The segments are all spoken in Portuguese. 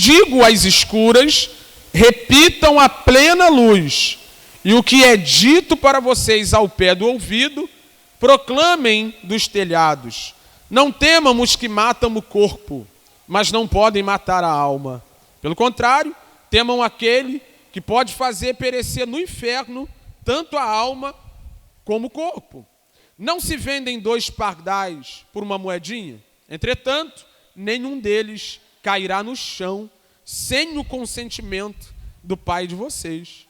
digo às escuras, repitam à plena luz. E o que é dito para vocês ao pé do ouvido, proclamem dos telhados. Não temam os que matam o corpo, mas não podem matar a alma. Pelo contrário, temam aquele que pode fazer perecer no inferno tanto a alma como o corpo. Não se vendem 2 pardais por uma moedinha? Entretanto, nenhum deles cairá no chão sem o consentimento do Pai de vocês.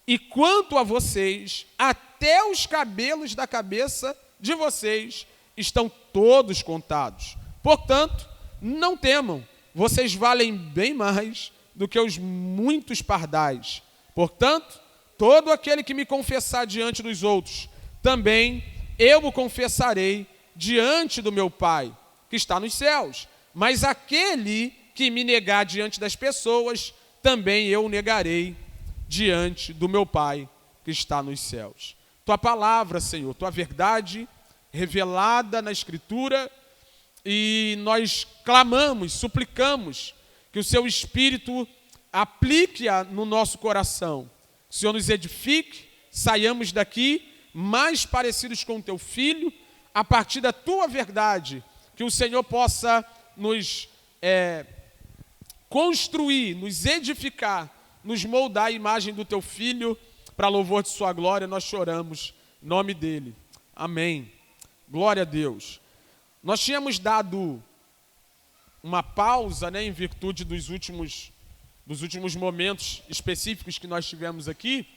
E quanto a vocês, até os cabelos da cabeça de vocês estão todos contados. Portanto, não temam, vocês valem bem mais do que os muitos pardais. Portanto, todo aquele que me confessar diante dos outros, também eu o confessarei diante do meu Pai, que está nos céus. Mas aquele que me negar diante das pessoas, também eu o negarei diante do meu Pai, que está nos céus. Tua palavra, Senhor, tua verdade revelada na Escritura, e nós clamamos, suplicamos que o seu Espírito aplique-a no nosso coração. Que o Senhor nos edifique, saiamos daqui mais parecidos com o teu Filho, a partir da tua verdade, que o Senhor possa nos construir, nos edificar, nos moldar a imagem do teu Filho, para louvor de sua glória. Nós choramos em nome dele. Amém. Glória a Deus. Nós tínhamos dado uma pausa, em virtude dos últimos momentos específicos que nós tivemos aqui,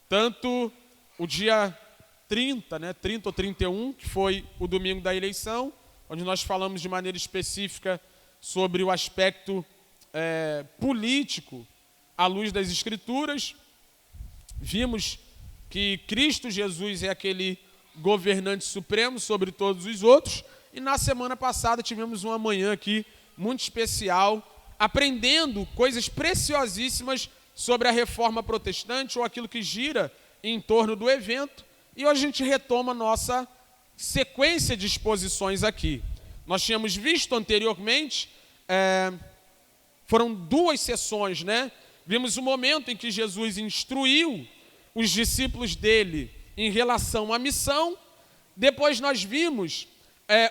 tanto o dia 30 ou 31, que foi o domingo da eleição, onde nós falamos de maneira específica sobre o aspecto político à luz das Escrituras. Vimos que Cristo Jesus é aquele governante supremo sobre todos os outros. E na semana passada tivemos uma manhã aqui muito especial, aprendendo coisas preciosíssimas sobre a reforma protestante, ou aquilo que gira em torno do evento. E hoje a gente retoma a nossa sequência de exposições aqui. Nós tínhamos visto anteriormente, foram 2 sessões, Vimos o momento em que Jesus instruiu os discípulos dele em relação à missão. Depois nós vimos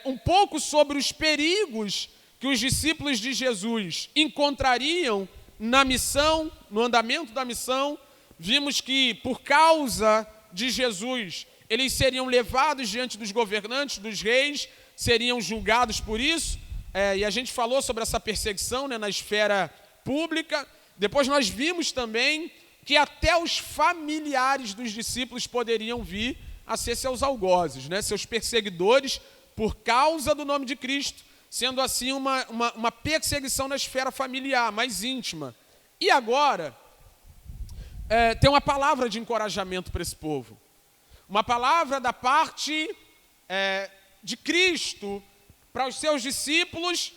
um pouco sobre os perigos que os discípulos de Jesus encontrariam na missão, no andamento da missão. Vimos que, por causa de Jesus, eles seriam levados diante dos governantes, dos reis, seriam julgados por isso. E a gente falou sobre essa perseguição na esfera pública. Depois nós vimos também que até os familiares dos discípulos poderiam vir a ser seus algozes, seus perseguidores, por causa do nome de Cristo, sendo assim uma perseguição na esfera familiar, mais íntima. E agora, tem uma palavra de encorajamento para esse povo. Uma palavra da parte de Cristo para os seus discípulos,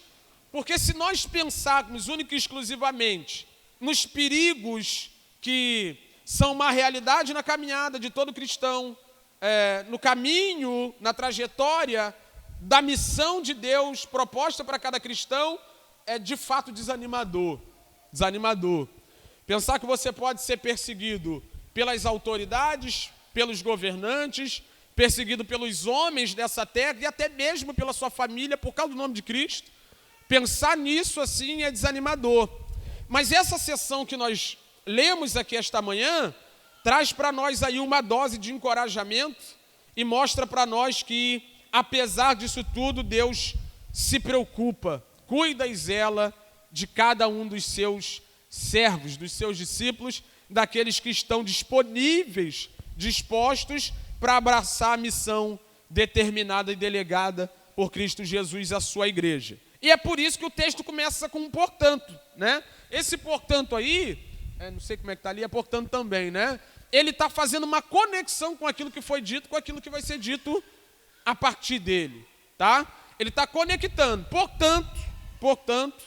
porque se nós pensarmos única e exclusivamente nos perigos que são uma realidade na caminhada de todo cristão, no caminho, na trajetória da missão de Deus proposta para cada cristão, é de fato desanimador. Pensar que você pode ser perseguido pelas autoridades, pelos governantes, perseguido pelos homens dessa terra e até mesmo pela sua família por causa do nome de Cristo. Pensar nisso assim é desanimador. Mas essa sessão que nós lemos aqui esta manhã traz para nós aí uma dose de encorajamento e mostra para nós que, apesar disso tudo, Deus se preocupa, cuida e zela de cada um dos seus servos, dos seus discípulos, daqueles que estão disponíveis, dispostos para abraçar a missão determinada e delegada por Cristo Jesus à sua igreja. E é por isso que o texto começa com um portanto, Esse portanto aí, não sei como é que está ali, é portanto também, Ele está fazendo uma conexão com aquilo que foi dito, com aquilo que vai ser dito a partir dele, Ele está conectando, portanto,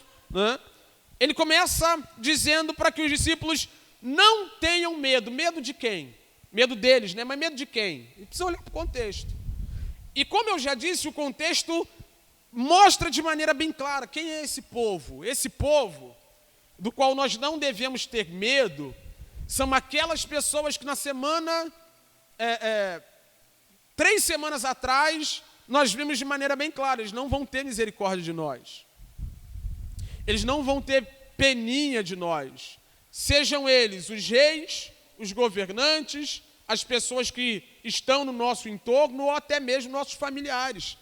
Ele começa dizendo para que os discípulos não tenham medo. Medo de quem? Medo deles, Mas medo de quem? E precisa olhar para o contexto. E como eu já disse, o contexto mostra de maneira bem clara quem é esse povo. Esse povo, do qual nós não devemos ter medo são aquelas pessoas que na semana, 3 semanas atrás, nós vimos de maneira bem clara, eles não vão ter misericórdia de nós. Eles não vão ter peninha de nós. Sejam eles os reis, os governantes, as pessoas que estão no nosso entorno ou até mesmo nossos familiares.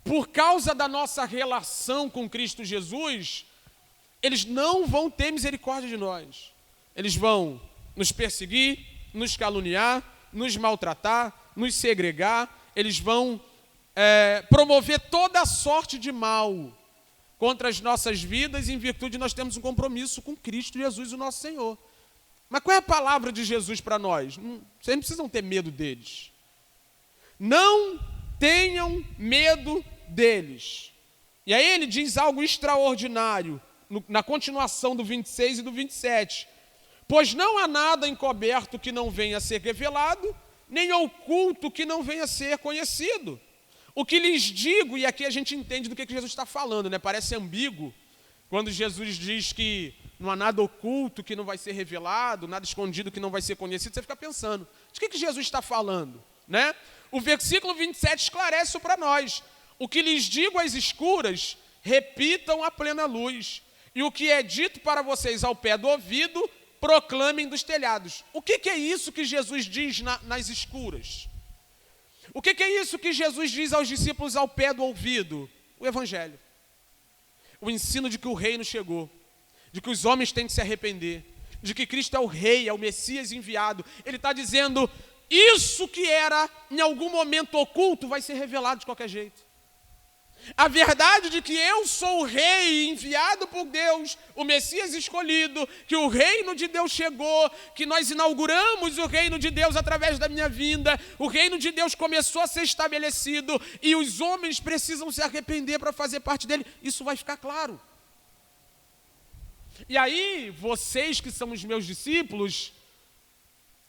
Por causa da nossa relação com Cristo Jesus, eles não vão ter misericórdia de nós. Eles vão nos perseguir, nos caluniar, nos maltratar, nos segregar. Eles vão promover toda sorte de mal contra as nossas vidas, em virtude de nós termos um compromisso com Cristo Jesus, o nosso Senhor. Mas qual é a palavra de Jesus para nós? Vocês não precisam ter medo deles. Não tenham medo deles. E aí ele diz algo extraordinário, na continuação do 26 e do 27. Pois não há nada encoberto que não venha a ser revelado, nem oculto que não venha a ser conhecido. O que lhes digo, e aqui a gente entende do que Jesus está falando, né? Parece ambíguo, quando Jesus diz que não há nada oculto que não vai ser revelado, nada escondido que não vai ser conhecido, você fica pensando, de que Jesus está falando, né? O versículo 27 esclarece isso para nós. O que lhes digo às escuras, repitam à plena luz. E o que é dito para vocês ao pé do ouvido, proclamem dos telhados. O que é isso que Jesus diz nas escuras? O que é isso que Jesus diz aos discípulos ao pé do ouvido? O Evangelho. O ensino de que o reino chegou, de que os homens têm que se arrepender, de que Cristo é o rei, é o Messias enviado. Ele está dizendo, isso que era em algum momento oculto vai ser revelado de qualquer jeito. A verdade de que eu sou o rei enviado por Deus, o Messias escolhido, que o reino de Deus chegou, que nós inauguramos o reino de Deus através da minha vinda, o reino de Deus começou a ser estabelecido e os homens precisam se arrepender para fazer parte dele, isso vai ficar claro. E aí, vocês que são os meus discípulos,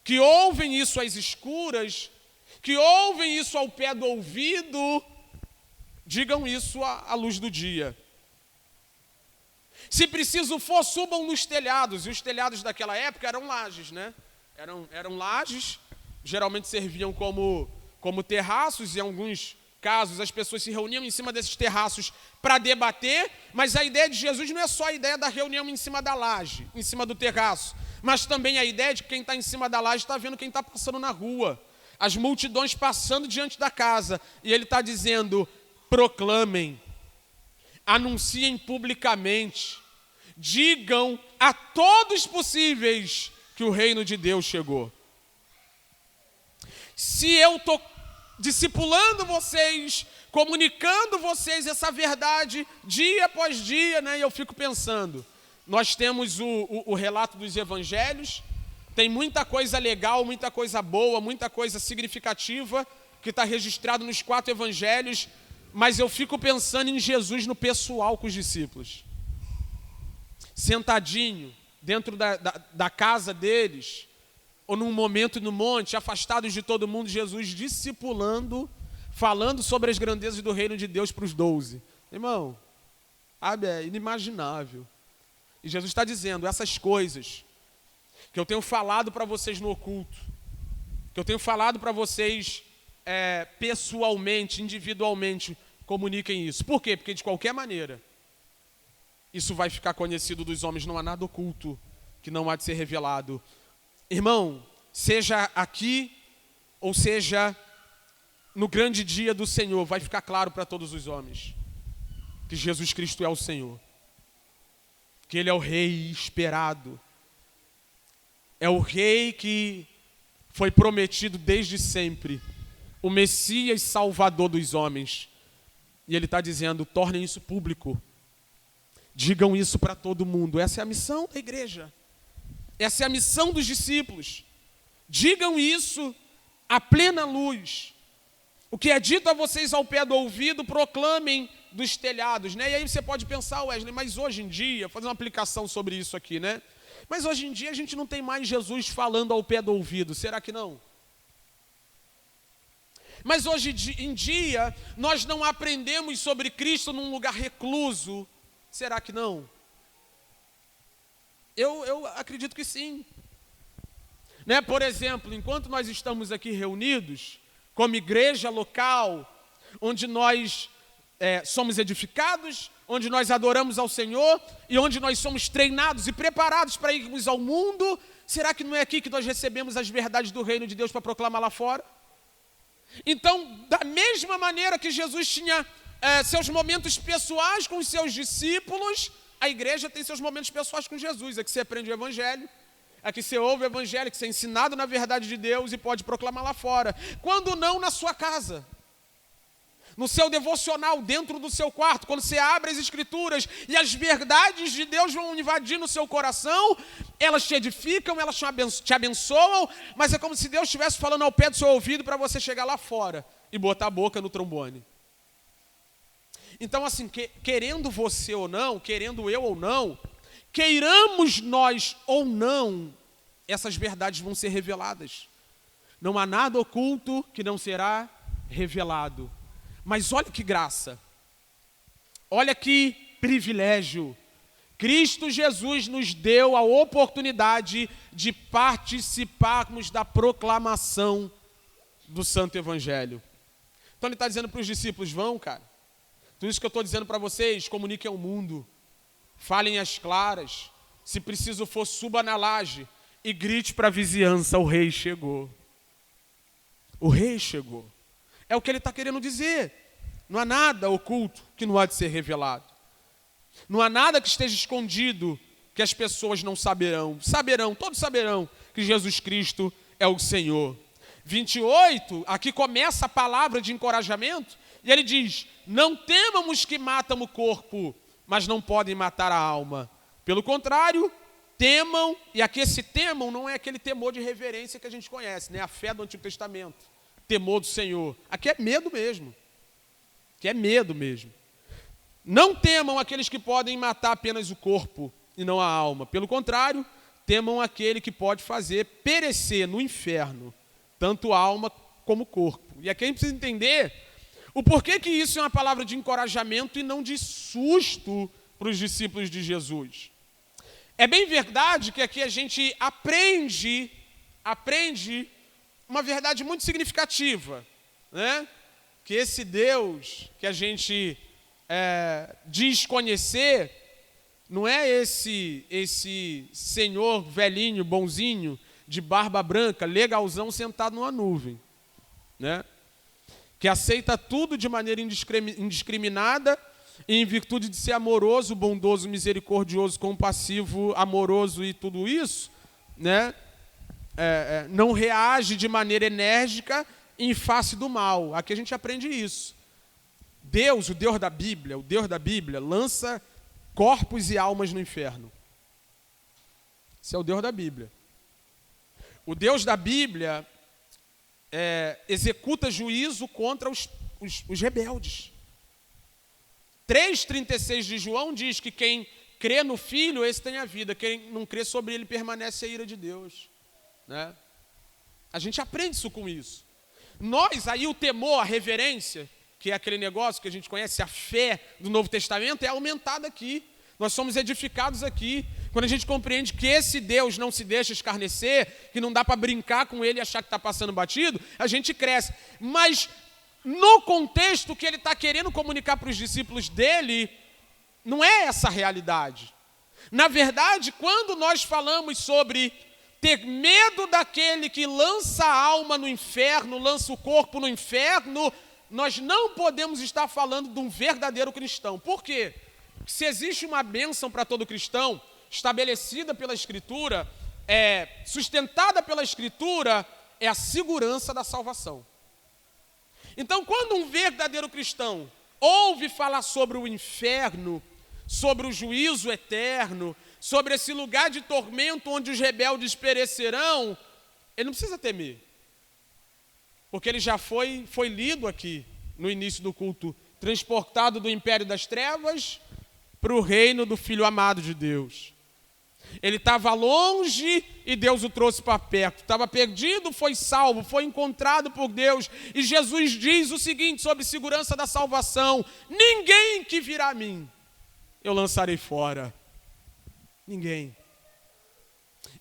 que ouvem isso às escuras, que ouvem isso ao pé do ouvido, digam isso à luz do dia. Se preciso for, subam nos telhados. E os telhados daquela época eram lajes, né? Eram lajes, geralmente serviam como terraços. Em alguns casos, as pessoas se reuniam em cima desses terraços para debater. Mas a ideia de Jesus não é só a ideia da reunião em cima da laje, em cima do terraço. Mas também a ideia de que quem está em cima da laje está vendo quem está passando na rua. As multidões passando diante da casa. E ele está dizendo, proclamem, anunciem publicamente, digam a todos possíveis que o reino de Deus chegou. Se eu estou discipulando vocês, comunicando vocês essa verdade dia após dia, né? E eu fico pensando, nós temos o relato dos evangelhos, tem muita coisa legal, muita coisa boa, muita coisa significativa que está registrado nos 4 evangelhos, mas eu fico pensando em Jesus no pessoal com os discípulos. Sentadinho, dentro da casa deles, ou num momento no monte, afastados de todo mundo, Jesus discipulando, falando sobre as grandezas do reino de Deus para os 12. Irmão, sabe, é inimaginável. E Jesus está dizendo, essas coisas que eu tenho falado para vocês no oculto, que eu tenho falado para vocês pessoalmente, individualmente, comuniquem isso. Por quê? Porque de qualquer maneira, isso vai ficar conhecido dos homens, não há nada oculto que não há de ser revelado. Irmão, seja aqui ou seja no grande dia do Senhor, vai ficar claro para todos os homens que Jesus Cristo é o Senhor, que Ele é o Rei esperado, é o Rei que foi prometido desde sempre, o Messias Salvador dos homens. E Ele está dizendo, tornem isso público. Digam isso para todo mundo. Essa é a missão da igreja. Essa é a missão dos discípulos. Digam isso à plena luz. O que é dito a vocês ao pé do ouvido, proclamem dos telhados, né? E aí você pode pensar, Wesley, mas hoje em dia, fazer uma aplicação sobre isso aqui, né? Mas hoje em dia a gente não tem mais Jesus falando ao pé do ouvido, será que não? Mas hoje em dia nós não aprendemos sobre Cristo num lugar recluso, será que não? Eu acredito que sim. Né? Por exemplo, enquanto nós estamos aqui reunidos, como igreja local, onde nós somos edificados, onde nós adoramos ao Senhor e onde nós somos treinados e preparados para irmos ao mundo, será que não é aqui que nós recebemos as verdades do reino de Deus para proclamar lá fora? Então, da mesma maneira que Jesus tinha seus momentos pessoais com os seus discípulos, a igreja tem seus momentos pessoais com Jesus. É que você aprende o evangelho, é que você ouve o evangelho, que você é ensinado na verdade de Deus e pode proclamar lá fora. Quando não, na sua casa, no seu devocional, dentro do seu quarto, quando você abre as escrituras e as verdades de Deus vão invadir no seu coração, elas te edificam, elas te abençoam, mas é como se Deus estivesse falando ao pé do seu ouvido para você chegar lá fora e botar a boca no trombone. Então, assim, querendo você ou não, querendo eu ou não, queiramos nós ou não, essas verdades vão ser reveladas. Não há nada oculto que não será revelado. Mas olha que graça, olha que privilégio. Cristo Jesus nos deu a oportunidade de participarmos da proclamação do Santo Evangelho. Então ele está dizendo para os discípulos, vão, cara. Tudo isso que eu estou dizendo para vocês, comuniquem ao mundo. Falem às claras. Se preciso for, suba na laje e grite para a vizinhança, o rei chegou. O rei chegou. É o que ele está querendo dizer. Não há nada oculto que não há de ser revelado. Não há nada que esteja escondido que as pessoas não saberão. Saberão, todos saberão que Jesus Cristo é o Senhor. 28, aqui começa a palavra de encorajamento. E ele diz, não temamos que matam o corpo, mas não podem matar a alma. Pelo contrário, temam, e aqui esse temam não é aquele temor de reverência que a gente conhece, né? A fé do Antigo Testamento, temor do Senhor. Aqui é medo mesmo. Aqui é medo mesmo. Não temam aqueles que podem matar apenas o corpo e não a alma. Pelo contrário, temam aquele que pode fazer perecer no inferno, tanto a alma como o corpo. E aqui a gente precisa entender o porquê que isso é uma palavra de encorajamento e não de susto para os discípulos de Jesus. É bem verdade que aqui a gente aprende uma verdade muito significativa, né? Que esse Deus que a gente diz conhecer, não é esse senhor velhinho, bonzinho, de barba branca, legalzão, sentado numa nuvem, né? Que aceita tudo de maneira indiscriminada e em virtude de ser amoroso, bondoso, misericordioso, compassivo, amoroso e tudo isso, né? Não reage de maneira enérgica em face do mal. Aqui a gente aprende isso. Deus, o Deus da Bíblia, lança corpos e almas no inferno. Esse é o Deus da Bíblia. O Deus da Bíblia executa juízo contra os rebeldes. 3,36 de João diz que quem crê no Filho, esse tem a vida. Quem não crê sobre ele permanece a ira de Deus, né? A gente aprende isso com isso. Nós, aí o temor, a reverência, que é aquele negócio que a gente conhece, a fé do Novo Testamento, é aumentada aqui. Nós somos edificados aqui. Quando a gente compreende que esse Deus não se deixa escarnecer, que não dá para brincar com ele e achar que está passando batido, a gente cresce. Mas no contexto que ele está querendo comunicar para os discípulos dele, não é essa a realidade. Na verdade, quando nós falamos sobre ter medo daquele que lança a alma no inferno, lança o corpo no inferno, nós não podemos estar falando de um verdadeiro cristão. Por quê? Se existe uma bênção para todo cristão, estabelecida pela Escritura, sustentada pela Escritura, é a segurança da salvação. Então, quando um verdadeiro cristão ouve falar sobre o inferno, sobre o juízo eterno, sobre esse lugar de tormento onde os rebeldes perecerão, ele não precisa temer. Porque ele já foi lido aqui no início do culto, transportado do império das trevas para o reino do Filho amado de Deus. Ele estava longe e Deus o trouxe para perto. Estava perdido, foi salvo, foi encontrado por Deus. E Jesus diz o seguinte sobre segurança da salvação: ninguém que virá a mim, eu lançarei fora. Ninguém.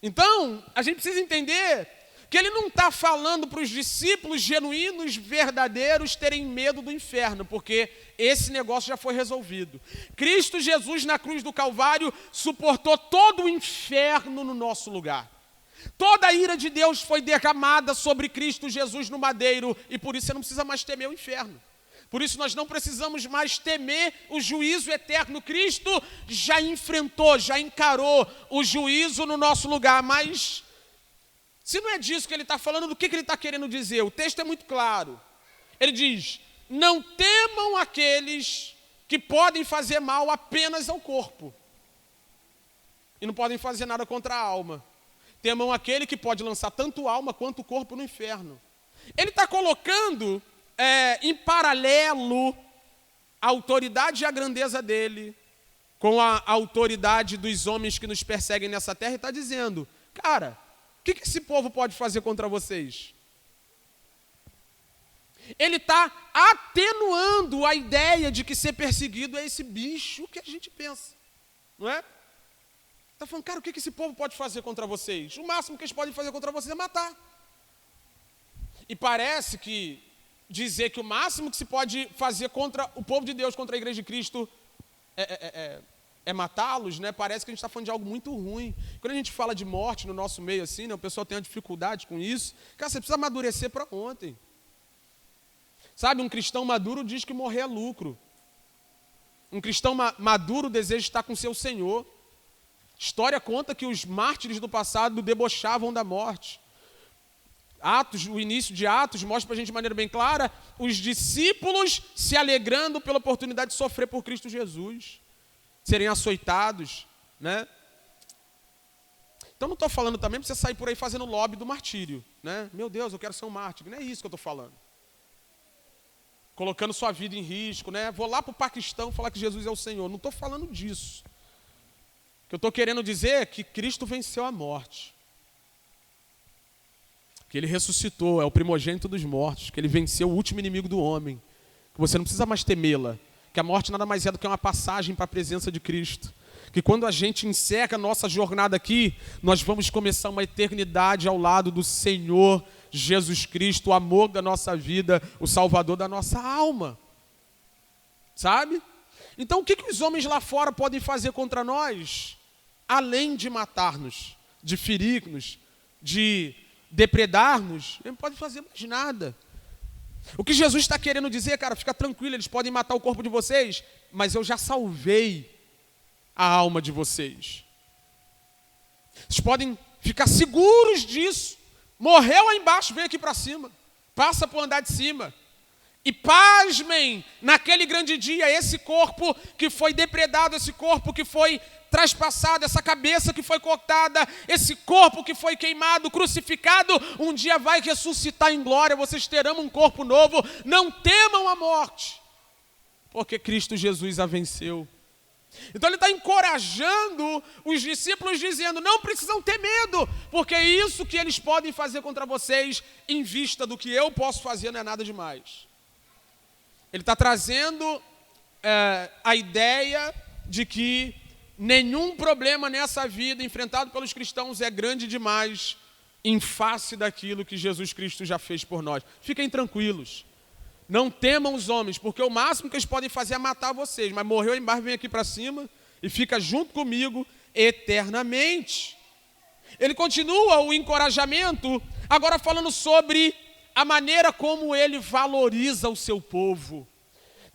Então, a gente precisa entender que ele não está falando para os discípulos genuínos, verdadeiros, terem medo do inferno, porque esse negócio já foi resolvido. Cristo Jesus, na cruz do Calvário, suportou todo o inferno no nosso lugar. Toda a ira de Deus foi derramada sobre Cristo Jesus no madeiro, e por isso você não precisa mais temer o inferno. Por isso nós não precisamos mais temer o juízo eterno. Cristo já enfrentou, já encarou o juízo no nosso lugar, mas se não é disso que ele está falando, do que ele está querendo dizer? O texto é muito claro. Ele diz: não temam aqueles que podem fazer mal apenas ao corpo e não podem fazer nada contra a alma. Temam aquele que pode lançar tanto a alma quanto o corpo no inferno. Ele está colocando em paralelo a autoridade e a grandeza dele com a autoridade dos homens que nos perseguem nessa terra, e está dizendo: cara, o que esse povo pode fazer contra vocês? Ele está atenuando a ideia de que ser perseguido é esse bicho que a gente pensa, não é? Está falando, cara, o que esse povo pode fazer contra vocês? O máximo que eles podem fazer contra vocês é matar. E parece que dizer que o máximo que se pode fazer contra o povo de Deus, contra a igreja de Cristo, é matá-los, né? Parece que a gente está falando de algo muito ruim. Quando a gente fala de morte no nosso meio assim, né, o pessoal tem uma dificuldade com isso. Cara, você precisa amadurecer para ontem. Sabe, um cristão maduro diz que morrer é lucro. Um cristão maduro deseja estar com seu Senhor. História conta que os mártires do passado debochavam da morte. O início de Atos mostra para a gente de maneira bem clara os discípulos se alegrando pela oportunidade de sofrer por Cristo Jesus, serem açoitados, né? Então não estou falando também para você sair por aí fazendo lobby do martírio, né? Meu Deus, eu quero ser um mártir. Não é isso que eu estou falando. Colocando sua vida em risco, né? Vou lá para o Paquistão falar que Jesus é o Senhor. Não estou falando disso. O que eu estou querendo dizer é que Cristo venceu a morte. Que ele ressuscitou, é o primogênito dos mortos, que ele venceu o último inimigo do homem, que você não precisa mais temê-la, que a morte nada mais é do que uma passagem para a presença de Cristo, que quando a gente encerra a nossa jornada aqui, nós vamos começar uma eternidade ao lado do Senhor Jesus Cristo, o amor da nossa vida, o Salvador da nossa alma, sabe? Então o que os homens lá fora podem fazer contra nós, além de matar-nos, de ferir-nos, de depredar-nos? Não pode fazer mais nada. O que Jesus está querendo dizer, cara, fica tranquilo, eles podem matar o corpo de vocês, mas eu já salvei a alma de vocês. Vocês podem ficar seguros disso. Morreu lá embaixo, vem aqui para cima, passa para o andar de cima. E pasmem, naquele grande dia, esse corpo que foi depredado, esse corpo que foi traspassado, essa cabeça que foi cortada, esse corpo que foi queimado, crucificado, um dia vai ressuscitar em glória, vocês terão um corpo novo. Não temam a morte, porque Cristo Jesus a venceu. Então ele está encorajando os discípulos, dizendo, não precisam ter medo, porque isso que eles podem fazer contra vocês, em vista do que eu posso fazer, não é nada demais. Ele está trazendo a ideia de que nenhum problema nessa vida enfrentado pelos cristãos é grande demais em face daquilo que Jesus Cristo já fez por nós. Fiquem tranquilos. Não temam os homens, porque o máximo que eles podem fazer é matar vocês. Mas morreu embaixo, vem aqui para cima e fica junto comigo eternamente. Ele continua o encorajamento, agora falando sobre a maneira como ele valoriza o seu povo.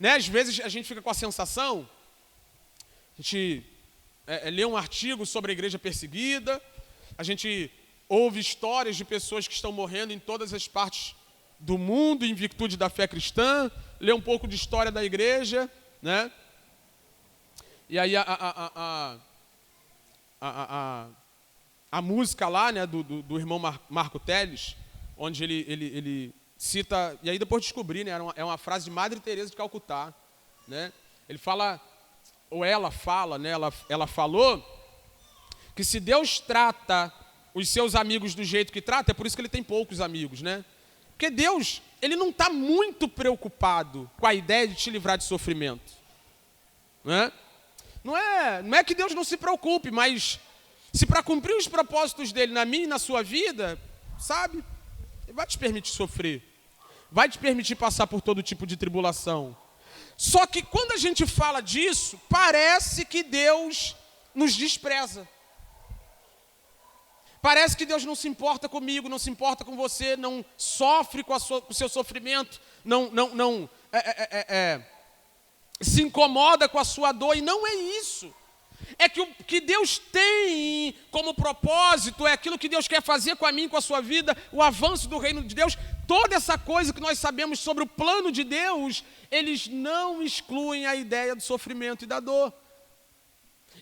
Né? Às vezes a gente fica com a sensação, a gente lê um artigo sobre a igreja perseguida, a gente ouve histórias de pessoas que estão morrendo em todas as partes do mundo em virtude da fé cristã, lê um pouco de história da igreja, né? E aí a música lá, né, do irmão Marco Teles, onde ele cita, e aí depois descobri, né, é uma frase de Madre Teresa de Calcutá, né? Ele fala, ou ela fala, né, ela falou que se Deus trata os seus amigos do jeito que trata, é por isso que ele tem poucos amigos, né? Porque Deus, ele não está muito preocupado com a ideia de te livrar de sofrimento. Não é que Deus não se preocupe, mas Se para cumprir os propósitos dele na minha e na sua vida, sabe, ele vai te permitir sofrer, vai te permitir passar por todo tipo de tribulação. Só que quando a gente fala disso, parece que Deus nos despreza. Parece que Deus não se importa comigo, não se importa com você, não sofre com o seu sofrimento, não se incomoda com a sua dor, e não é isso. É que o que Deus tem como propósito, é aquilo que Deus quer fazer com a mim, com a sua vida, o avanço do reino de Deus, toda essa coisa que nós sabemos sobre o plano de Deus, eles não excluem a ideia do sofrimento e da dor.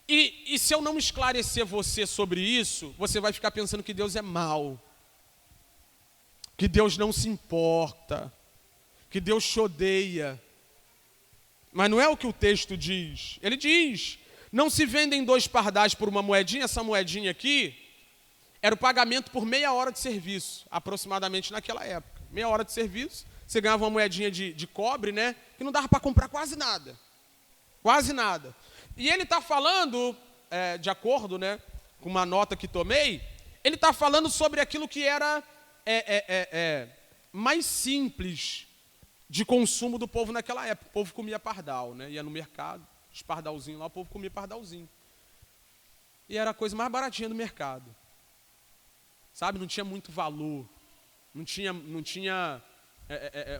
E se eu não esclarecer você sobre isso, você vai ficar pensando que Deus é mau, que Deus não se importa, que Deus te odeia. Mas não é o que o texto diz. Ele diz: não se vendem 2 pardais por uma moedinha. Essa moedinha aqui era o pagamento por meia hora de serviço, aproximadamente naquela época. Meia hora de serviço, você ganhava uma moedinha de cobre, né? Que não dava para comprar quase nada. Quase nada. E ele está falando, de acordo, né, com uma nota que tomei, ele está falando sobre aquilo que era mais simples de consumo do povo naquela época. O povo comia pardal, né? Ia no mercado, os pardalzinhos lá, o povo comia pardalzinho. E era a coisa mais baratinha do mercado. Sabe, não tinha muito valor. Não tinha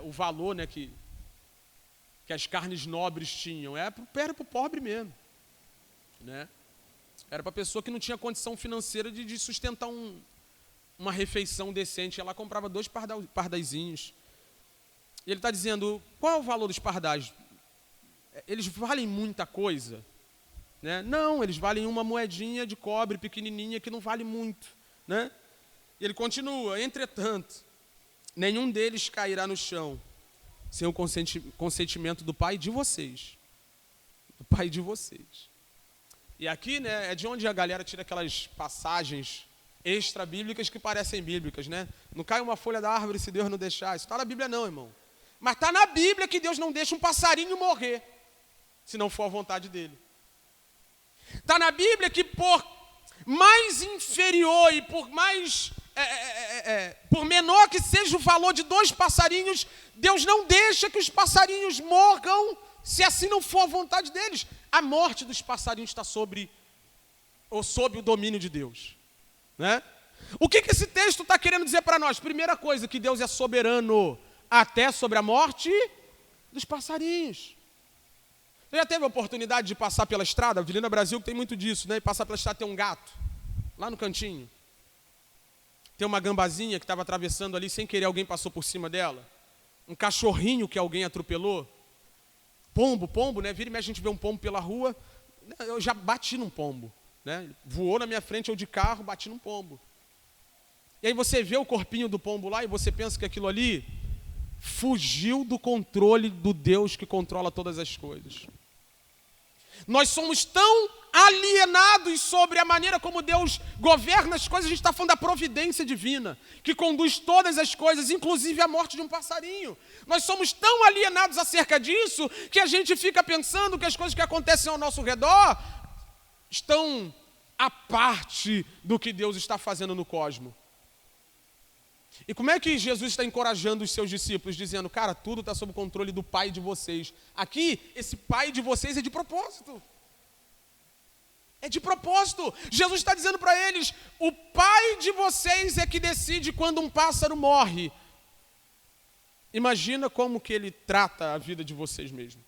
o valor, né, que as carnes nobres tinham. Era para o pobre mesmo. Né? Era para a pessoa que não tinha condição financeira de sustentar uma refeição decente. Ela comprava 2 pardaizinhos. E ele está dizendo: qual é o valor dos pardais? Eles valem muita coisa? Né? Não, eles valem uma moedinha de cobre pequenininha que não vale muito. Né? E ele continua: entretanto, nenhum deles cairá no chão sem o consentimento do Pai de vocês. Do Pai de vocês. E aqui, né, é de onde a galera tira aquelas passagens extra-bíblicas que parecem bíblicas, né? Não cai uma folha da árvore se Deus não deixar. Isso está na Bíblia não, irmão. Mas está na Bíblia que Deus não deixa um passarinho morrer, se não for a vontade dele. Está na Bíblia que por mais inferior e por mais por menor que seja o valor de 2 passarinhos, Deus não deixa que os passarinhos morram, se assim não for a vontade deles. A morte dos passarinhos está sob o domínio de Deus. Né? O que esse texto está querendo dizer para nós? Primeira coisa, que Deus é soberano até sobre a morte dos passarinhos. Você já teve a oportunidade de passar pela estrada? Avenida Brasil tem muito disso, né? E passar pela estrada, tem um gato, lá no cantinho. Tem uma gambazinha que estava atravessando ali, sem querer alguém passou por cima dela. Um cachorrinho que alguém atropelou. Pombo, né? Vira e mexe, a gente vê um pombo pela rua. Eu já bati num pombo, né? Voou na minha frente, eu de carro, bati num pombo. E aí você vê o corpinho do pombo lá e você pensa que aquilo ali fugiu do controle do Deus que controla todas as coisas. Nós somos tão alienados sobre a maneira como Deus governa as coisas. A gente está falando da providência divina, que conduz todas as coisas, inclusive a morte de um passarinho. Nós somos tão alienados acerca disso, que a gente fica pensando que as coisas que acontecem ao nosso redor estão à parte do que Deus está fazendo no cosmos. E como é que Jesus está encorajando os seus discípulos, dizendo: cara, tudo está sob o controle do Pai de vocês. Aqui, esse Pai de vocês é de propósito. É de propósito. Jesus está dizendo para eles: o Pai de vocês é que decide quando um pássaro morre. Imagina como que ele trata a vida de vocês mesmo.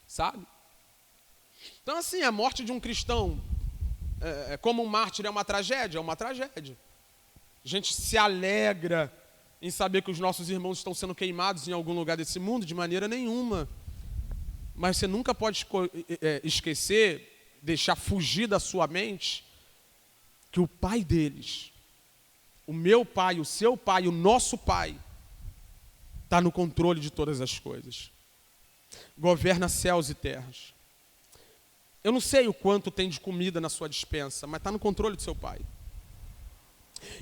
Sabe? Então, assim, a morte de um cristão, como um mártir, é uma tragédia? É uma tragédia. A gente se alegra em saber que os nossos irmãos estão sendo queimados em algum lugar desse mundo, de maneira nenhuma. Mas você nunca pode esquecer, deixar fugir da sua mente, que o Pai deles, o meu Pai, o seu Pai, o nosso Pai, está no controle de todas as coisas. Governa céus e terras. Eu não sei o quanto tem de comida na sua despensa, mas está no controle do seu Pai.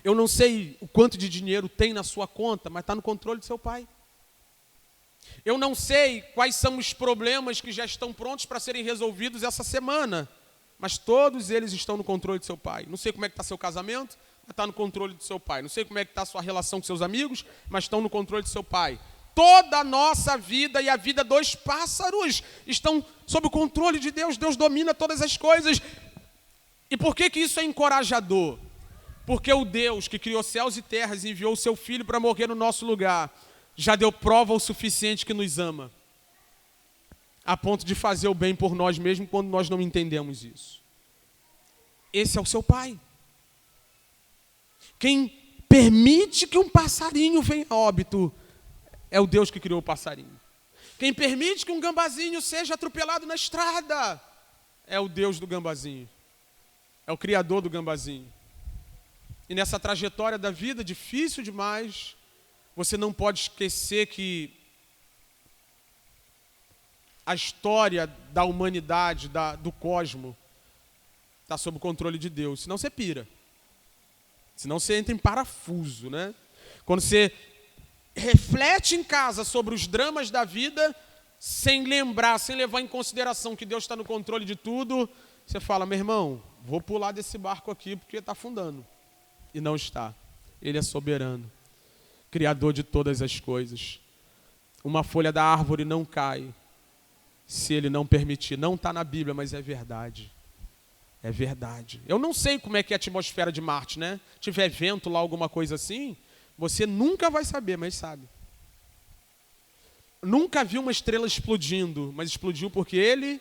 Eu não sei o quanto de dinheiro tem na sua conta, mas está no controle do seu Pai. Eu não sei quais são os problemas que já estão prontos para serem resolvidos essa semana, mas todos eles estão no controle do seu pai. Não sei como é que está seu casamento, mas está no controle do seu pai. Não sei como é que está a sua relação com seus amigos, mas estão no controle do seu pai. Toda a nossa vida e a vida dos pássaros estão sob o controle de Deus. Deus domina todas as coisas. E por que isso é encorajador? Porque o Deus que criou céus e terras e enviou o seu Filho para morrer no nosso lugar, já deu prova o suficiente que nos ama, a ponto de fazer o bem por nós mesmos quando nós não entendemos isso. Esse é o seu Pai. Quem permite que um passarinho venha a óbito é o Deus que criou o passarinho. Quem permite que um gambazinho seja atropelado na estrada é o Deus do gambazinho. É o Criador do gambazinho. E nessa trajetória da vida, difícil demais, você não pode esquecer que a história da humanidade, do cosmos, está sob o controle de Deus. Senão você pira. Senão você entra em parafuso, né? Quando você reflete em casa sobre os dramas da vida, sem lembrar, sem levar em consideração que Deus está no controle de tudo, você fala, meu irmão, vou pular desse barco aqui porque está afundando. E não está. Ele é soberano, criador de todas as coisas. Uma folha da árvore não cai se ele não permitir. Não está na Bíblia, mas é verdade. É verdade. Eu não sei como é que é a atmosfera de Marte, né? Se tiver vento lá, alguma coisa assim, você nunca vai saber, mas sabe. Nunca vi uma estrela explodindo, mas explodiu porque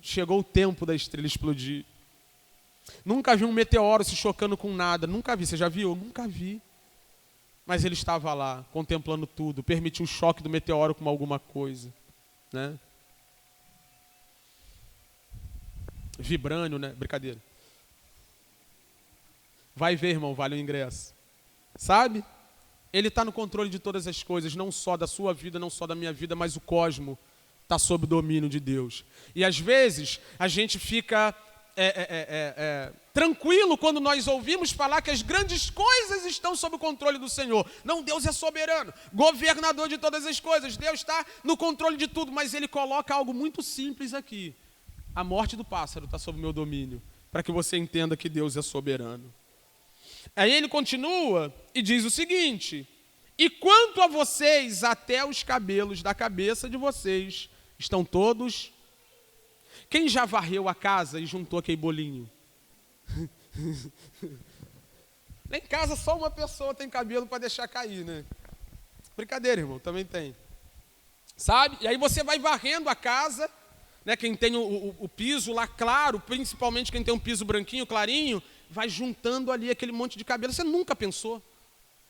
chegou o tempo da estrela explodir. Nunca vi um meteoro se chocando com nada. Nunca vi. Você já viu? Eu nunca vi. Mas ele estava lá, contemplando tudo. Permitiu o choque do meteoro com alguma coisa. Né? Vibrânio, né? Brincadeira. Vai ver, irmão, vale o ingresso. Sabe? Ele está no controle de todas as coisas. Não só da sua vida, não só da minha vida, mas o cosmos está sob o domínio de Deus. E às vezes a gente fica tranquilo quando nós ouvimos falar que as grandes coisas estão sob o controle do Senhor. Não, Deus é soberano, governador de todas as coisas. Deus está no controle de tudo, mas Ele coloca algo muito simples aqui. A morte do pássaro está sob o meu domínio, para que você entenda que Deus é soberano. Aí ele continua e diz o seguinte: e quanto a vocês, até os cabelos da cabeça de vocês estão todos... Quem já varreu a casa e juntou aquele bolinho? Lá em casa só uma pessoa tem cabelo para deixar cair, né? Brincadeira, irmão, também tem. Sabe? E aí você vai varrendo a casa, né? Quem tem o piso lá claro, principalmente quem tem um piso branquinho, clarinho, vai juntando ali aquele monte de cabelo. Você nunca pensou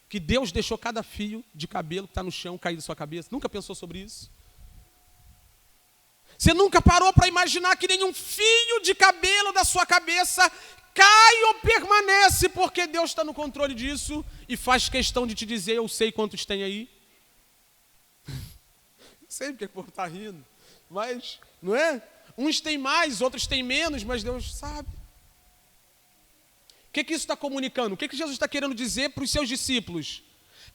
que Deus deixou cada fio de cabelo que está no chão cair da sua cabeça? Nunca pensou sobre isso? Você nunca parou para imaginar que nenhum fio de cabelo da sua cabeça cai ou permanece, porque Deus está no controle disso e faz questão de te dizer, eu sei quantos tem aí. Não sei porque o povo está rindo, mas, não é? Uns têm mais, outros têm menos, mas Deus sabe. O que isso está comunicando? O que Jesus está querendo dizer para os seus discípulos?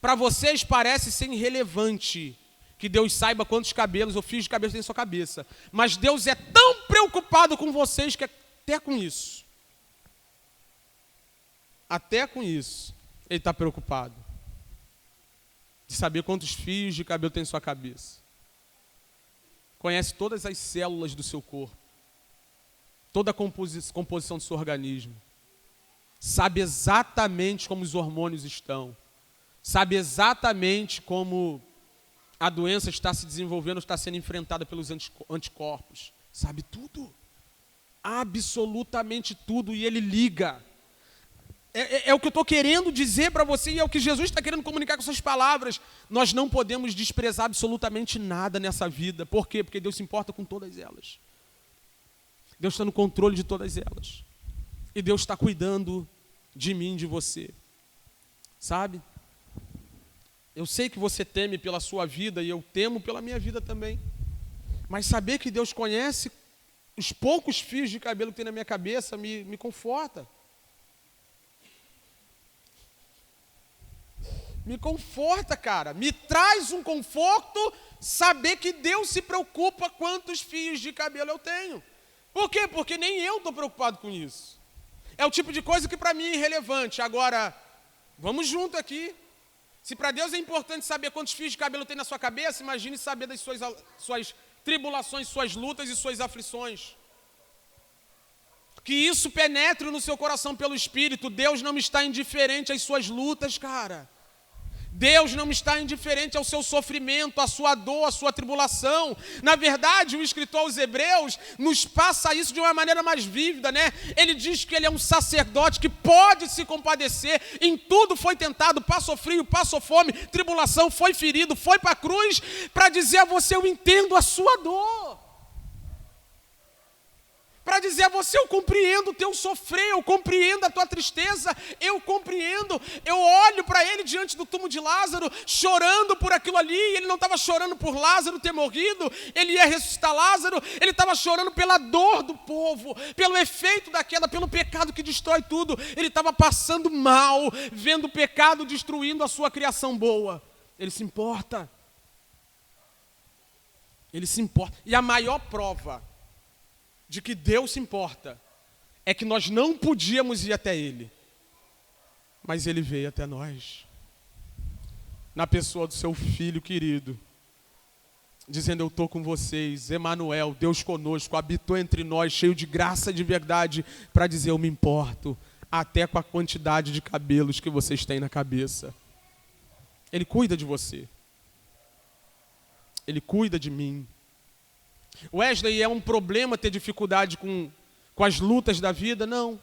Para vocês parece ser irrelevante que Deus saiba quantos cabelos ou fios de cabelo tem em sua cabeça. Mas Deus é tão preocupado com vocês que até com isso, Ele está preocupado. De saber quantos fios de cabelo tem em sua cabeça. Conhece todas as células do seu corpo. Toda a composição do seu organismo. Sabe exatamente como os hormônios estão. Sabe exatamente como a doença está se desenvolvendo, está sendo enfrentada pelos anticorpos. Sabe tudo. Absolutamente tudo. E Ele liga. É o que eu estou querendo dizer para você e é o que Jesus está querendo comunicar com suas palavras. Nós não podemos desprezar absolutamente nada nessa vida. Por quê? Porque Deus se importa com todas elas. Deus está no controle de todas elas. E Deus está cuidando de mim, de você. Sabe? Eu sei que você teme pela sua vida e eu temo pela minha vida também. Mas saber que Deus conhece os poucos fios de cabelo que tem na minha cabeça me conforta. Me conforta, cara. Me traz um conforto saber que Deus se preocupa quantos fios de cabelo eu tenho. Por quê? Porque nem eu estou preocupado com isso. É o tipo de coisa que para mim é irrelevante. Agora, vamos junto aqui. Se para Deus é importante saber quantos fios de cabelo tem na sua cabeça, imagine saber das suas tribulações, suas lutas e suas aflições. Que isso penetre no seu coração pelo Espírito. Deus não está indiferente às suas lutas, cara. Deus não está indiferente ao seu sofrimento, à sua dor, à sua tribulação. Na verdade, o escritor aos Hebreus nos passa isso de uma maneira mais vívida, né? Ele diz que ele é um sacerdote que pode se compadecer, em tudo foi tentado, passou frio, passou fome, tribulação, foi ferido, foi para a cruz, para dizer a você, eu entendo a sua dor. Para dizer a você, eu compreendo o teu sofrer, eu compreendo a tua tristeza, eu compreendo. Eu olho para ele diante do túmulo de Lázaro, chorando por aquilo ali. Ele não estava chorando por Lázaro ter morrido, ele ia ressuscitar Lázaro. Ele estava chorando pela dor do povo, pelo efeito da queda, pelo pecado que destrói tudo. Ele estava passando mal, vendo o pecado destruindo a sua criação boa. Ele se importa. Ele se importa. E a maior prova de que Deus se importa é que nós não podíamos ir até Ele, mas Ele veio até nós, na pessoa do seu Filho querido, dizendo, eu estou com vocês, Emanuel, Deus conosco, habitou entre nós, cheio de graça e de verdade, para dizer, eu me importo, até com a quantidade de cabelos que vocês têm na cabeça. Ele cuida de você. Ele cuida de mim. Wesley, é um problema ter dificuldade com as lutas da vida? Não.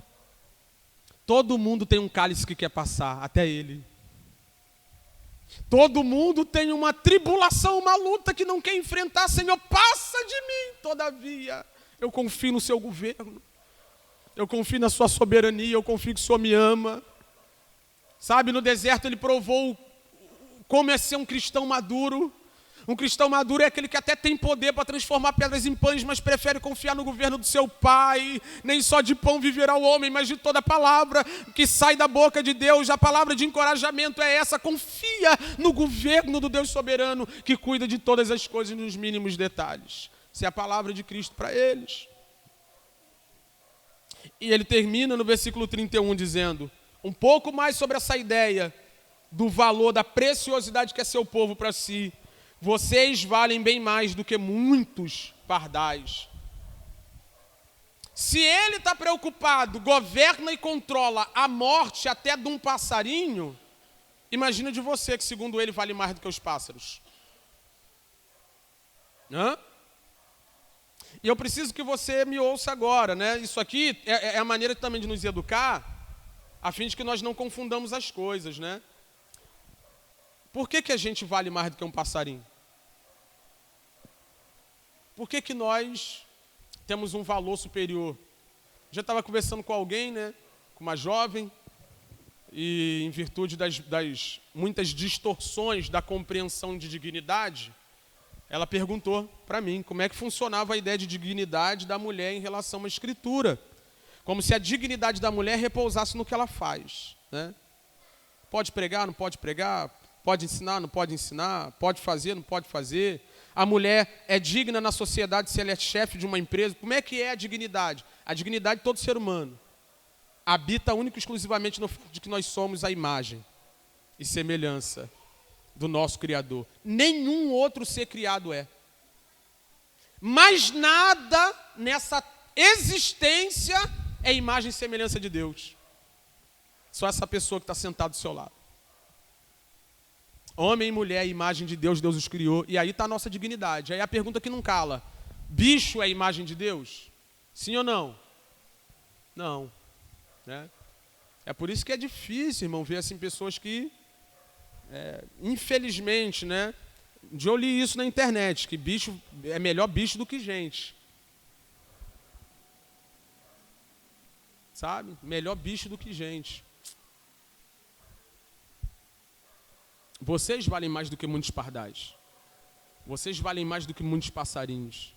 Todo mundo tem um cálice que quer passar, até ele. Todo mundo tem uma tribulação, uma luta que não quer enfrentar. Senhor, passa de mim. Todavia, eu confio no seu governo. Eu confio na sua soberania, eu confio que o Senhor me ama. Sabe, no deserto ele provou como é ser um cristão maduro. Um cristão maduro é aquele que até tem poder para transformar pedras em pães, mas prefere confiar no governo do seu Pai. Nem só de pão viverá o homem, mas de toda a palavra que sai da boca de Deus. A palavra de encorajamento é essa. Confia no governo do Deus soberano que cuida de todas as coisas nos mínimos detalhes. Essa é a palavra de Cristo para eles. E ele termina no versículo 31 dizendo um pouco mais sobre essa ideia do valor, da preciosidade que é seu povo para si. Vocês valem bem mais do que muitos pardais. Se ele está preocupado, governa e controla a morte até de um passarinho, imagina de você que segundo ele vale mais do que os pássaros. Hã? E eu preciso que você me ouça agora, né? Isso aqui é a maneira também de nos educar, a fim de que nós não confundamos as coisas, né? Por que a gente vale mais do que um passarinho? Por que nós temos um valor superior? Já estava conversando com alguém, né? Com uma jovem, e em virtude das muitas distorções da compreensão de dignidade, ela perguntou para mim como é que funcionava a ideia de dignidade da mulher em relação à escritura. Como se a dignidade da mulher repousasse no que ela faz, né? Pode pregar, não pode pregar? Pode ensinar, não pode ensinar? Pode fazer, não pode fazer? A mulher é digna na sociedade se ela é chefe de uma empresa? Como é que é a dignidade? A dignidade de todo ser humano habita único e exclusivamente no fato de que nós somos a imagem e semelhança do nosso Criador. Nenhum outro ser criado é. Mas nada nessa existência é imagem e semelhança de Deus. Só essa pessoa que está sentada do seu lado. Homem e mulher, imagem de Deus, Deus os criou. E aí está a nossa dignidade. Aí a pergunta que não cala. Bicho é imagem de Deus? Sim ou não? Não. Né? É por isso que é difícil, irmão, ver assim, pessoas que, infelizmente, né? Eu li isso na internet, que bicho é melhor bicho do que gente. Sabe? Melhor bicho do que gente. Vocês valem mais do que muitos pardais. Vocês valem mais do que muitos passarinhos.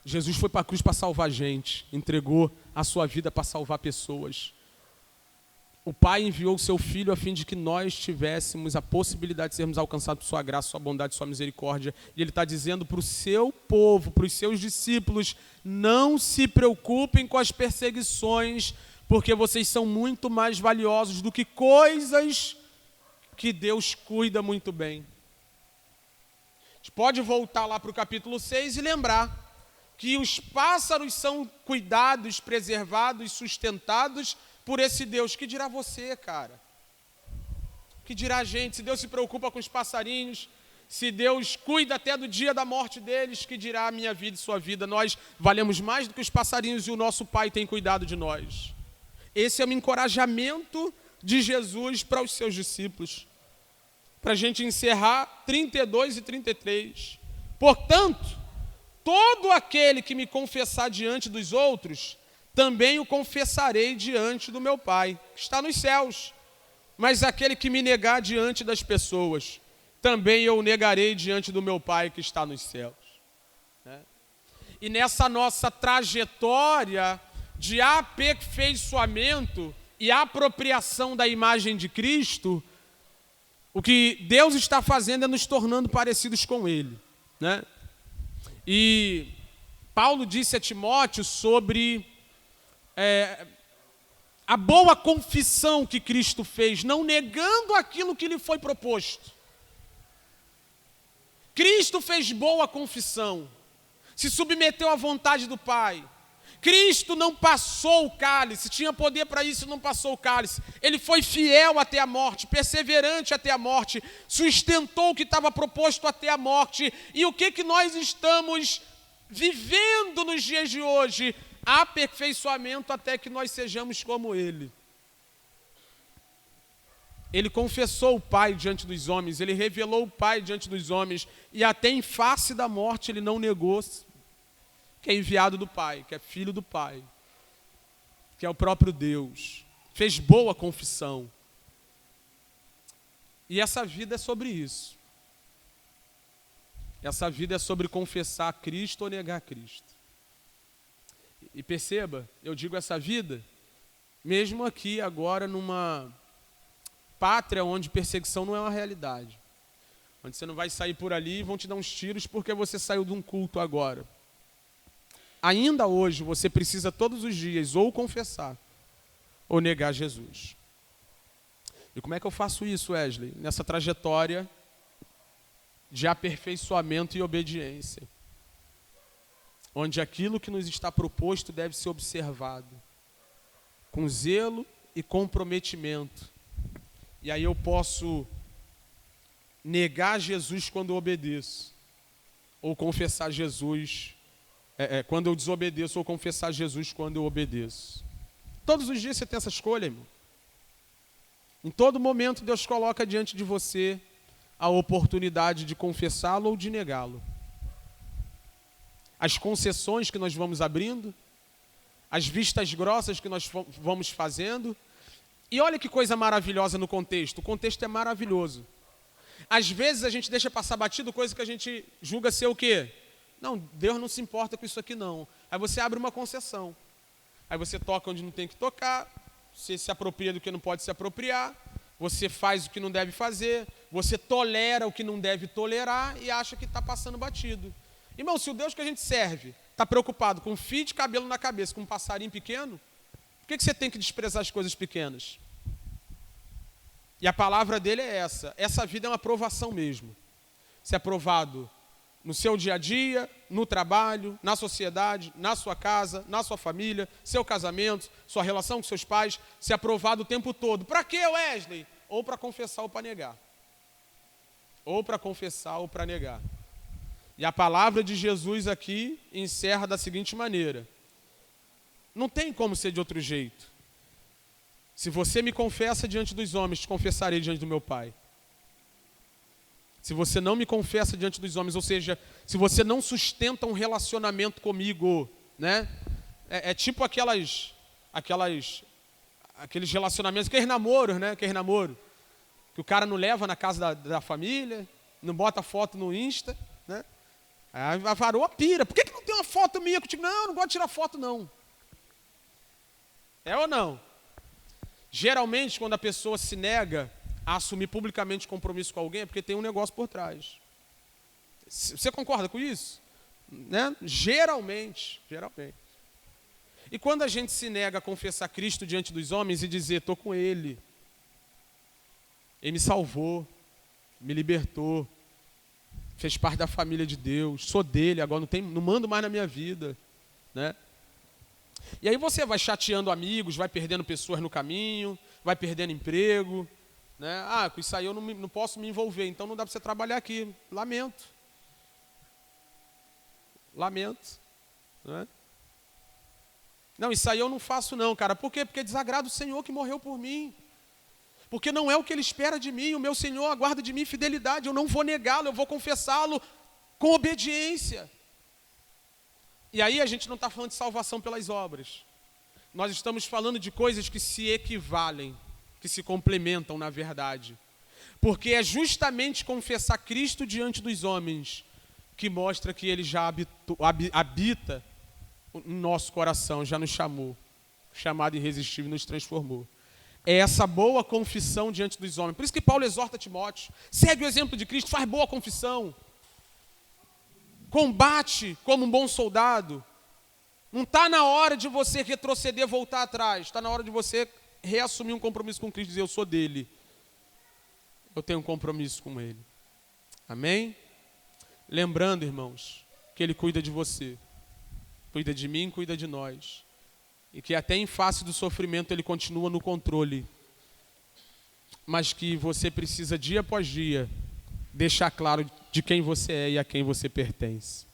Jesus foi para a cruz para salvar gente. Entregou a sua vida para salvar pessoas. o Pai enviou o seu Filho a fim de que nós tivéssemos a possibilidade de sermos alcançados por sua graça, sua bondade, sua misericórdia. E Ele está dizendo para o seu povo, para os seus discípulos, não se preocupem com as perseguições, porque vocês são muito mais valiosos do que coisas que Deus cuida muito bem. A gente pode voltar lá para o capítulo 6 e lembrar que os pássaros são cuidados, preservados, sustentados por esse Deus. Que dirá você, cara? Que dirá a gente? Se Deus se preocupa com os passarinhos, se Deus cuida até do dia da morte deles, que dirá a minha vida e sua vida? Nós valemos mais do que os passarinhos e o nosso Pai tem cuidado de nós. Esse é o encorajamento de Jesus para os seus discípulos. Para a gente encerrar 32 e 33. Portanto, todo aquele que me confessar diante dos outros, também o confessarei diante do meu Pai, que está nos céus. Mas aquele que me negar diante das pessoas, também eu o negarei diante do meu Pai, que está nos céus. E nessa nossa trajetória de aperfeiçoamento e apropriação da imagem de Cristo, o que Deus está fazendo é nos tornando parecidos com Ele, né? E Paulo disse a Timóteo sobre a boa confissão que Cristo fez, não negando aquilo que lhe foi proposto. Cristo fez boa confissão, se submeteu à vontade do Pai. Cristo não passou o cálice, tinha poder para isso, não passou o cálice. Ele foi fiel até a morte, perseverante até a morte, sustentou o que estava proposto até a morte. E o que nós estamos vivendo nos dias de hoje? Aperfeiçoamento até que nós sejamos como Ele. Ele confessou o Pai diante dos homens, Ele revelou o Pai diante dos homens, e até em face da morte Ele não negou que é enviado do Pai, que é filho do Pai, que é o próprio Deus. Fez boa confissão. E essa vida é sobre isso. Essa vida é sobre confessar Cristo ou negar Cristo. E perceba, eu digo essa vida, mesmo aqui agora numa pátria onde perseguição não é uma realidade. Onde você não vai sair por ali e vão te dar uns tiros porque você saiu de um culto agora. Ainda hoje você precisa todos os dias ou confessar ou negar Jesus. E como é que eu faço isso, Wesley? Nessa trajetória de aperfeiçoamento e obediência, onde aquilo que nos está proposto deve ser observado com zelo e comprometimento. E aí eu posso negar Jesus quando eu obedeço, ou confessar Jesus quando eu desobedeço, ou confessar Jesus quando eu obedeço. Todos os dias você tem essa escolha, irmão. Em todo momento Deus coloca diante de você a oportunidade de confessá-lo ou de negá-lo. As concessões que nós vamos abrindo, as vistas grossas que nós vamos fazendo. E olha que coisa maravilhosa no contexto. O contexto é maravilhoso. Às vezes a gente deixa passar batido coisa que a gente julga ser o quê? Não, Deus não se importa com isso aqui não. Aí você abre uma concessão. Aí você toca onde não tem que tocar, você se apropria do que não pode se apropriar, você faz o que não deve fazer, você tolera o que não deve tolerar e acha que está passando batido. Irmão, se o Deus que a gente serve está preocupado com um fio de cabelo na cabeça, com um passarinho pequeno, por que você tem que desprezar as coisas pequenas? E a palavra dele é essa. Essa vida é uma provação mesmo. Ser aprovado no seu dia a dia, no trabalho, na sociedade, na sua casa, na sua família, seu casamento, sua relação com seus pais, ser aprovado o tempo todo. Para quê, Wesley? Ou para confessar ou para negar. Ou para confessar ou para negar. E a palavra de Jesus aqui encerra da seguinte maneira. Não tem como ser de outro jeito. Se você me confessa diante dos homens, te confessarei diante do meu Pai. Se você não me confessa diante dos homens, ou seja, se você não sustenta um relacionamento comigo, né? É tipo aqueles relacionamentos, aqueles namoros, né? Aqueles namoro, que o cara não leva na casa da família, não bota foto no Insta, né? Aí a varoa pira. Por que não tem uma foto minha contigo? Não, não gosto de tirar foto, não. É ou não? Geralmente, quando a pessoa se nega a assumir publicamente compromisso com alguém, é porque tem um negócio por trás. Você concorda com isso? Né? Geralmente. E quando a gente se nega a confessar Cristo diante dos homens e dizer, estou com Ele, Ele me salvou, me libertou, fez parte da família de Deus, sou dele, agora não mando mais na minha vida, né? E aí você vai chateando amigos, vai perdendo pessoas no caminho, vai perdendo emprego, né? Ah, com isso aí eu não posso me envolver, então não dá para você trabalhar aqui. Lamento. Né? Não, isso aí eu não faço não, cara. Por quê? Porque desagrada o Senhor que morreu por mim. Porque não é o que Ele espera de mim. O meu Senhor aguarda de mim fidelidade. Eu não vou negá-lo, eu vou confessá-lo com obediência. E aí a gente não está falando de salvação pelas obras. Nós estamos falando de coisas que se equivalem, que se complementam na verdade. Porque é justamente confessar Cristo diante dos homens que mostra que Ele já habita em nosso coração, já nos chamou, chamado irresistível, nos transformou. É essa boa confissão diante dos homens. Por isso que Paulo exorta Timóteo, segue o exemplo de Cristo, faz boa confissão. Combate como um bom soldado. Não está na hora de você retroceder, voltar atrás. Está na hora de você reassumir um compromisso com Cristo e dizer, eu sou dele. Eu tenho um compromisso com Ele. Amém? Lembrando, irmãos, que Ele cuida de você. Cuida de mim, cuida de nós. E que até em face do sofrimento Ele continua no controle. Mas que você precisa, dia após dia, deixar claro de quem você é e a quem você pertence.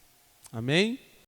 Amém?